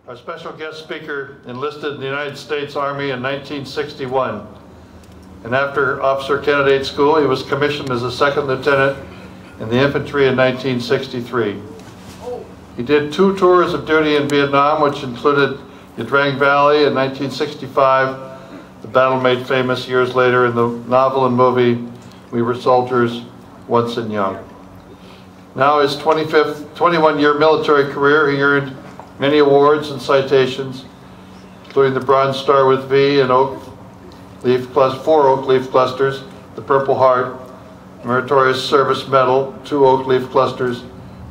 Our special guest speaker enlisted in the United States Army in 1961. And after officer candidate school, he was commissioned as a second lieutenant in the infantry in 1963. He did 2 tours of duty in Vietnam, which included the Drang Valley in 1965, the battle made famous years later in the novel and movie We Were Soldiers Once and Young. Now his 21-year military career, he earned many awards and citations, including the Bronze Star with V and 4 oak leaf clusters, the Purple Heart, Meritorious Service Medal, 2 oak leaf clusters,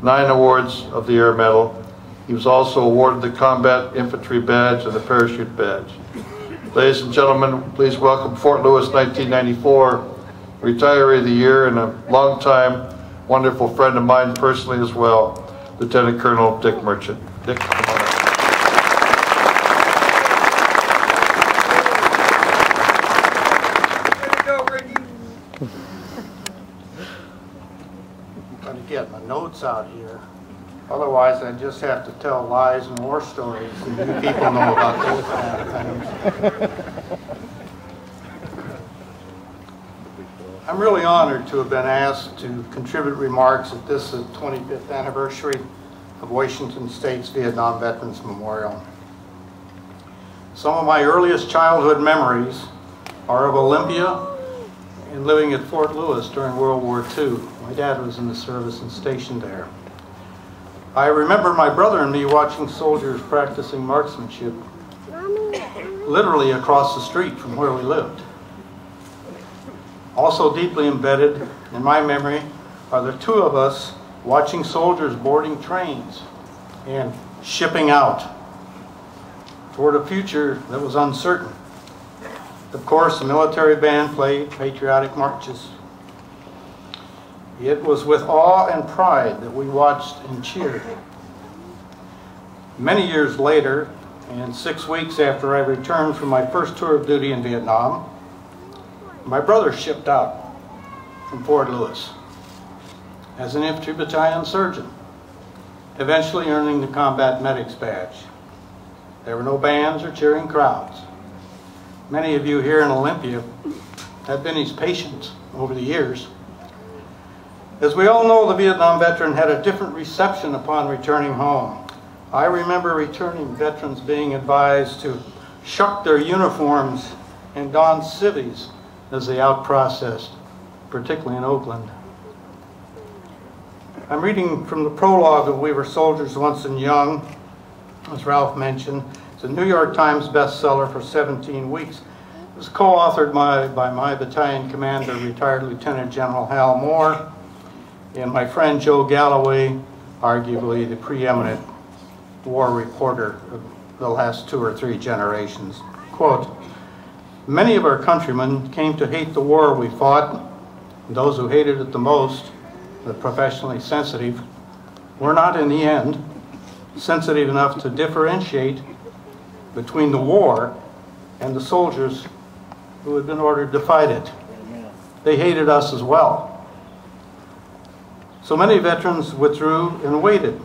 9 awards of the Air Medal. He was also awarded the Combat Infantry Badge and the Parachute Badge. Ladies and gentlemen, please welcome Fort Lewis 1994 Retiree of the Year and a longtime wonderful friend of mine personally as well, Lieutenant Colonel Dick Merchant. Dick, come on up. There you go, Ricky. I'm going to get my notes out here. Otherwise, I just have to tell lies and war stories, and you people know about those kind of things. I'm really honored to have been asked to contribute remarks at this 25th anniversary of Washington State's Vietnam Veterans Memorial. Some of my earliest childhood memories are of Olympia and living at Fort Lewis during World War II. My dad was in the service and stationed there. I remember my brother and me watching soldiers practicing marksmanship literally across the street from where we lived. Also deeply embedded in my memory are the 2 of us watching soldiers boarding trains and shipping out toward a future that was uncertain. Of course, the military band played patriotic marches. It was with awe and pride that we watched and cheered. Many years later, and 6 weeks after I returned from my first tour of duty in Vietnam, my brother shipped out from Fort Lewis as an infantry battalion surgeon, eventually earning the Combat Medic's Badge. There were no bands or cheering crowds. Many of you here in Olympia have been his patients over the years. As we all know, the Vietnam veteran had a different reception upon returning home. I remember returning veterans being advised to shuck their uniforms and don civvies as they out-processed, particularly in Oakland. I'm reading from the prologue of We Were Soldiers Once and Young. As Ralph mentioned, it's a New York Times bestseller for 17 weeks. It was co-authored by my battalion commander, retired Lieutenant General Hal Moore, and my friend Joe Galloway, arguably the preeminent war reporter of the last 2 or 3 generations. Quote, "Many of our countrymen came to hate the war we fought. Those who hated it the most, the professionally sensitive, were not in the end sensitive enough to differentiate between the war and the soldiers who had been ordered to fight it. They hated us as well. So many veterans withdrew and waited.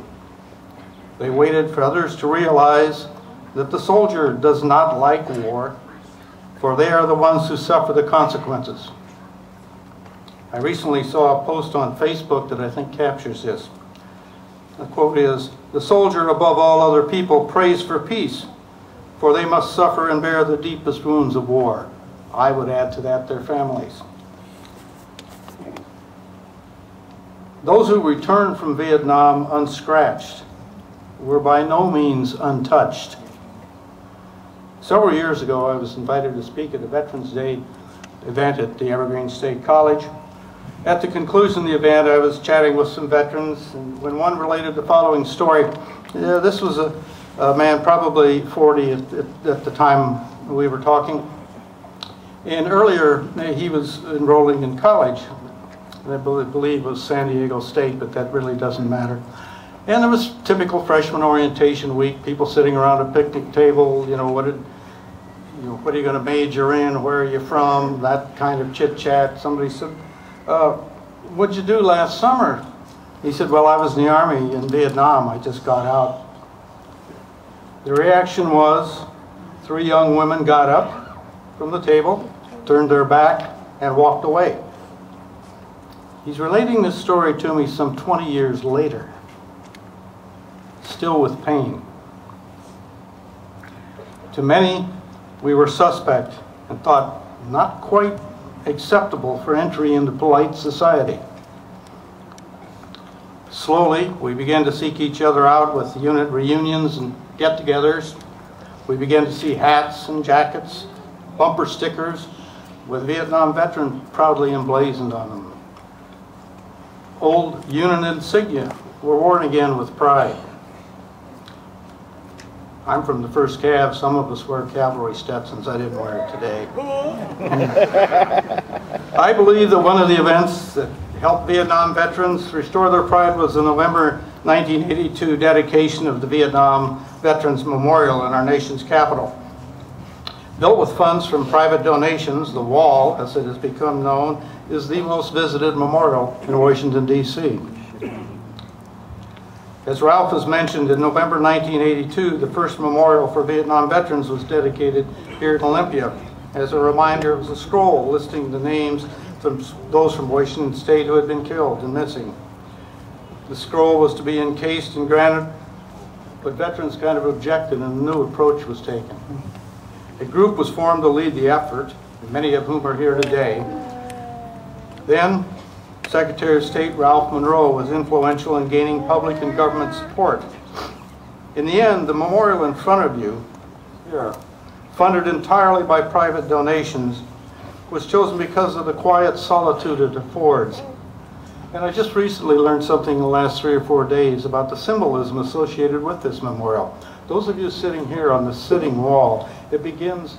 They waited for others to realize that the soldier does not like war, for they are the ones who suffer the consequences." I recently saw a post on Facebook that I think captures this. The quote is, "The soldier above all other people prays for peace, for they must suffer and bear the deepest wounds of war." I would add to that their families. Those who returned from Vietnam unscratched were by no means untouched. Several years ago, I was invited to speak at a Veterans Day event at the Evergreen State College. At the conclusion of the event, I was chatting with some veterans, and when one related the following story, this was a man probably 40 at the time we were talking, and earlier he was enrolling in college. I believe it was San Diego State, but that really doesn't matter. And there was typical freshman orientation week, people sitting around a picnic table, what are you going to major in, where are you from, that kind of chit chat. Somebody said, "What'd you do last summer?" He said, "Well, I was in the Army in Vietnam, I just got out." The reaction was 3 young women got up from the table, turned their back, and walked away. He's relating this story to me some 20 years later, still with pain. To many, we were suspect and thought not quite acceptable for entry into polite society. Slowly, we began to seek each other out with unit reunions and get-togethers. We began to see hats and jackets, bumper stickers with Vietnam veteran proudly emblazoned on them. Old unit insignia were worn again with pride. I'm from the 1st Cav. Some of us wear cavalry Stetsons. I didn't wear it today. I believe that one of the events that helped Vietnam veterans restore their pride was the November 1982 dedication of the Vietnam Veterans Memorial in our nation's capital. Built with funds from private donations, the Wall, as it has become known, is the most visited memorial in Washington, D.C. As Ralph has mentioned, in November 1982, the first memorial for Vietnam veterans was dedicated here in Olympia. As a reminder, it was a scroll listing the names from those from Washington State who had been killed and missing. The scroll was to be encased in granite, but veterans kind of objected and a new approach was taken. A group was formed to lead the effort, many of whom are here today. Then, Secretary of State Ralph Monroe was influential in gaining public and government support. In the end, the memorial in front of you, here, funded entirely by private donations, was chosen because of the quiet solitude it affords. And I just recently learned something in the last 3 or 4 days about the symbolism associated with this memorial. Those of you sitting here on the sitting wall, it begins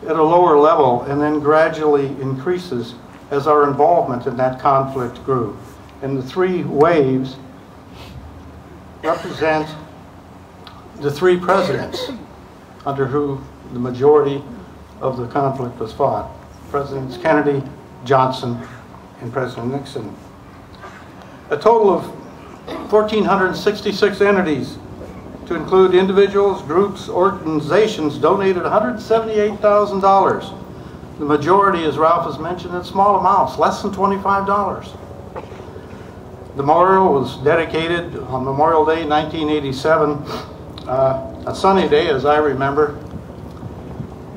at a lower level and then gradually increases as our involvement in that conflict grew. And the 3 waves represent the 3 presidents under who the majority of the conflict was fought. Presidents Kennedy, Johnson, and President Nixon. A total of 1,466 entities, to include individuals, groups, organizations, donated $178,000. The majority, as Ralph has mentioned, in small amounts, less than $25. The memorial was dedicated on Memorial Day 1987, a sunny day as I remember.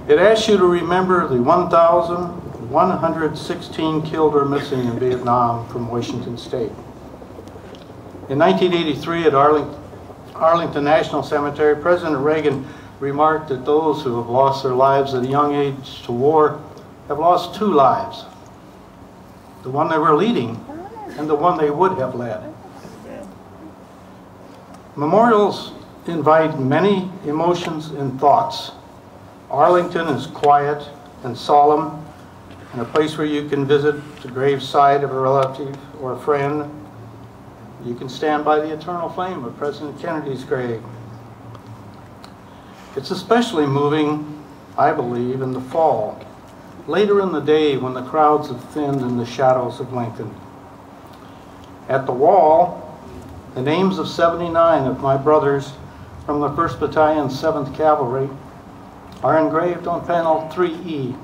It asks you to remember the 1,116 killed or missing in Vietnam from Washington State. In 1983 at Arlington National Cemetery, President Reagan remarked that those who have lost their lives at a young age to war have lost 2 lives. The one they were leading and the one they would have led. Memorials invite many emotions and thoughts. Arlington is quiet and solemn, and a place where you can visit the graveside of a relative or a friend. You can stand by the eternal flame of President Kennedy's grave. It's especially moving, I believe, in the fall, later in the day when the crowds have thinned in the shadows of Lincoln. At the wall, the names of 79 of my brothers from the 1st Battalion, 7th Cavalry are engraved on panel 3E.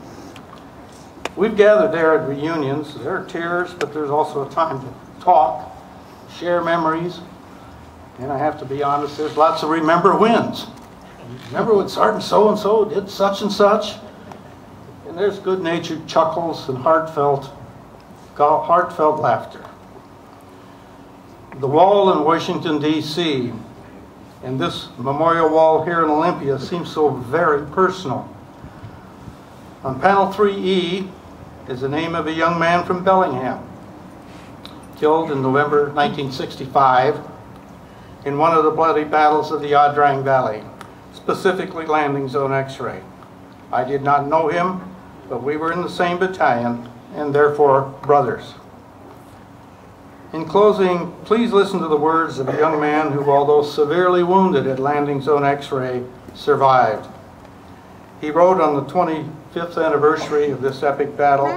We've gathered there at reunions. There are tears, but there's also a time to talk, share memories, and I have to be honest, there's lots of remember wins. Remember when Sergeant so-and-so did such and such? And there's good-natured chuckles and heartfelt laughter. The wall in Washington, D.C., and this memorial wall here in Olympia seems so very personal. On panel 3E is the name of a young man from Bellingham, killed in November 1965 in one of the bloody battles of the Ia Drang Valley, specifically Landing Zone X-ray. I did not know him, but we were in the same battalion and therefore brothers. In closing, please listen to the words of a young man who, although severely wounded at Landing Zone X-ray, survived. He wrote on the 25th anniversary of this epic battle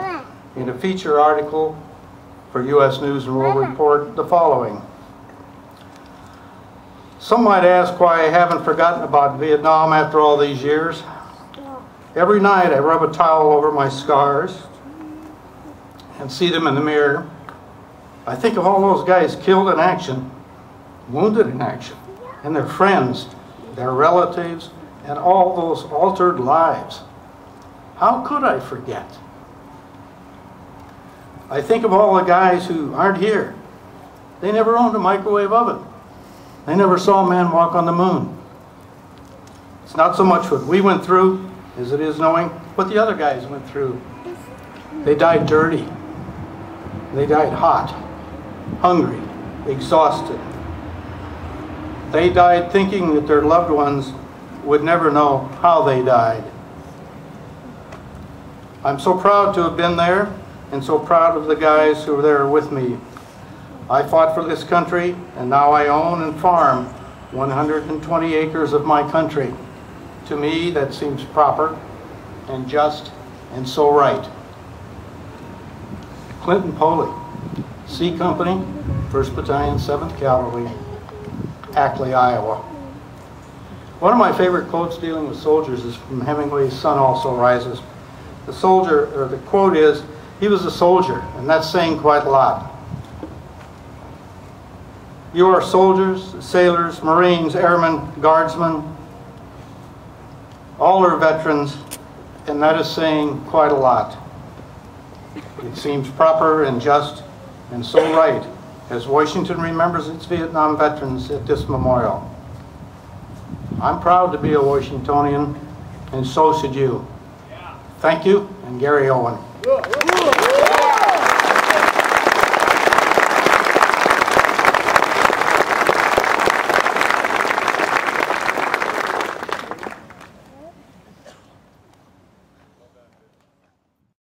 in a feature article for U.S. News and World Report the following: Some might ask why I haven't forgotten about Vietnam after all these years. Every night I rub a towel over my scars and see them in the mirror. I think of all those guys killed in action, wounded in action, and their friends, their relatives, and all those altered lives. How could I forget? I think of all the guys who aren't here. They never owned a microwave oven. They never saw a man walk on the moon. It's not so much what we went through as it is knowing what the other guys went through. They died dirty. They died hot, hungry, exhausted. They died thinking that their loved ones would never know how they died. I'm so proud to have been there and so proud of the guys who were there with me. I fought for this country, and now I own and farm 120 acres of my country. To me, that seems proper and just and so right. Clinton Poley, C Company, 1st Battalion, 7th Cavalry, Ackley, Iowa. One of my favorite quotes dealing with soldiers is from Hemingway's Sun Also Rises. The quote is, "He was a soldier," and that's saying quite a lot. You are soldiers, sailors, Marines, airmen, guardsmen. All are veterans, and that is saying quite a lot. It seems proper and just and so right as Washington remembers its Vietnam veterans at this memorial. I'm proud to be a Washingtonian, and so should you. Thank you, and Gary Owen.